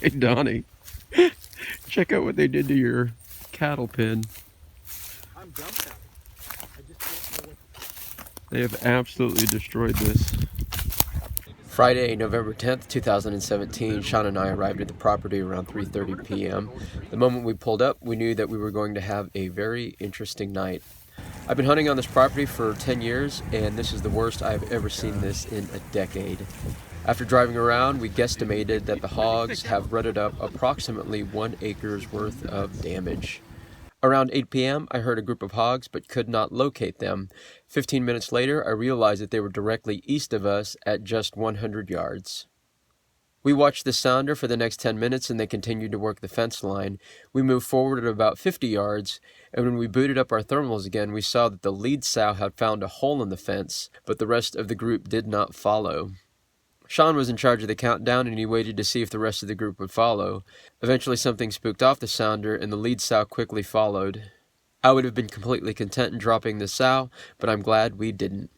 Hey, Donnie, check out what they did to your cattle pen. I'm dumbfounded. I just don't know what. They have absolutely destroyed this. Friday, November 10th, 2017, Sean and I arrived at the property around 3:30 p.m. The moment we pulled up, we knew that we were going to have a very interesting night. I've been hunting on this property for 10 years, and this is the worst I've ever seen this in a decade. After driving around, we guesstimated that the hogs have rutted up approximately 1 acre's worth of damage. Around 8 p.m., I heard a group of hogs but could not locate them. 15 minutes later, I realized that they were directly east of us at just 100 yards. We watched the sounder for the next 10 minutes and they continued to work the fence line. We moved forward at about 50 yards, and when we booted up our thermals again, we saw that the lead sow had found a hole in the fence, but the rest of the group did not follow. Sean was in charge of the countdown and he waited to see if the rest of the group would follow. Eventually something spooked off the sounder and the lead sow quickly followed. I would have been completely content in dropping the sow, but I'm glad we didn't.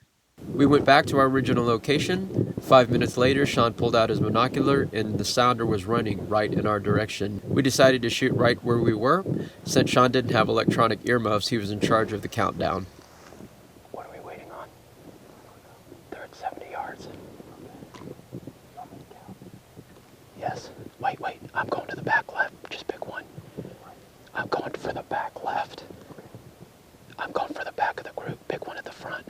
We went back to our original location. 5 minutes later, Sean pulled out his binocular and the sounder was running right in our direction. We decided to shoot right where we were. Since Sean didn't have electronic earmuffs, he was in charge of the countdown. What are we waiting on? They're at 70 yards. Yes. Wait. I'm going to the back left. Just pick one. I'm going for the back left. I'm going for the back of the group. Pick one at the front.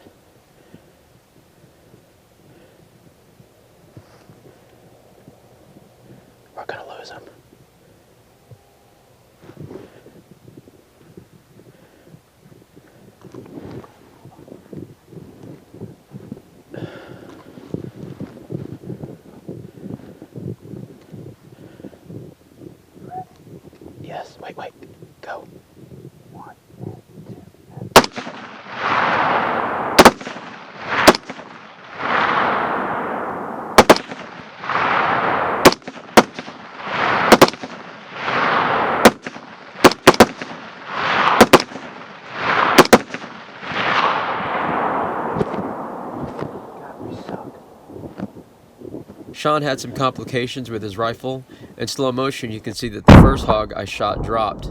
We're going to lose them. Yes. Wait. Go. Sean had some complications with his rifle. In slow motion, you can see that the first hog I shot dropped.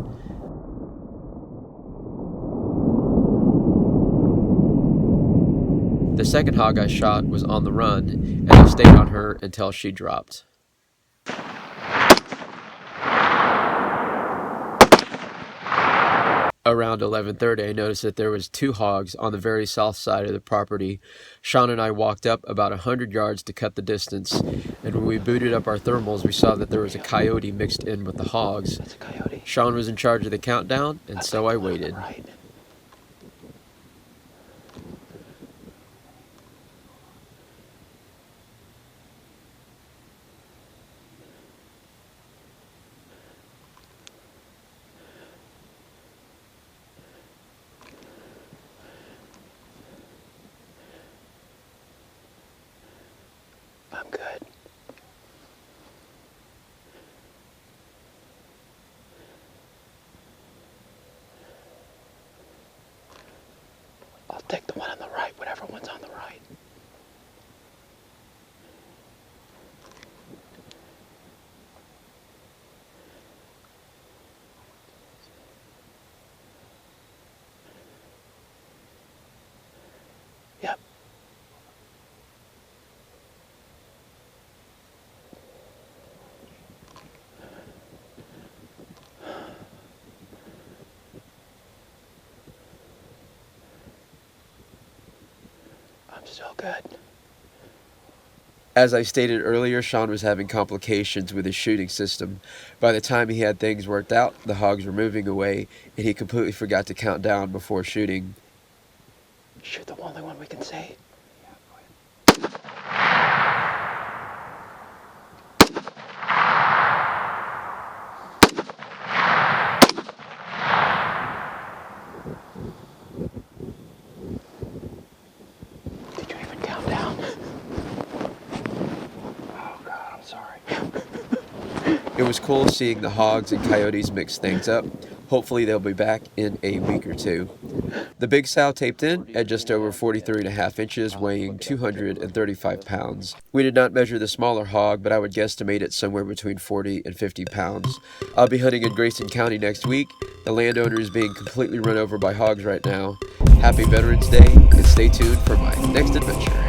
The second hog I shot was on the run, and I stayed on her until she dropped. Around 11:30, I noticed that there was 2 hogs on the very south side of the property. Sean and I walked up about 100 yards to cut the distance, and when we booted up our thermals, we saw that there was a coyote mixed in with the hogs. That's a coyote. Sean was in charge of the countdown, and so I waited. Right. I'm good. I'll take the one on the right, whatever one's on the right. Yep. I'm still good. As I stated earlier, Sean was having complications with his shooting system. By the time he had things worked out, the hogs were moving away, and he completely forgot to count down before shooting. Shoot the only one we can see. Did you even count down? Oh God, I'm sorry. It was cool seeing the hogs and coyotes mix things up. Hopefully they'll be back in a week or two. The big sow taped in at just over 43.5 inches, weighing 235 pounds. We did not measure the smaller hog, but I would guesstimate it somewhere between 40 and 50 pounds. I'll be hunting in Grayson County next week. The landowner is being completely run over by hogs right now. Happy Veterans Day, and stay tuned for my next adventure.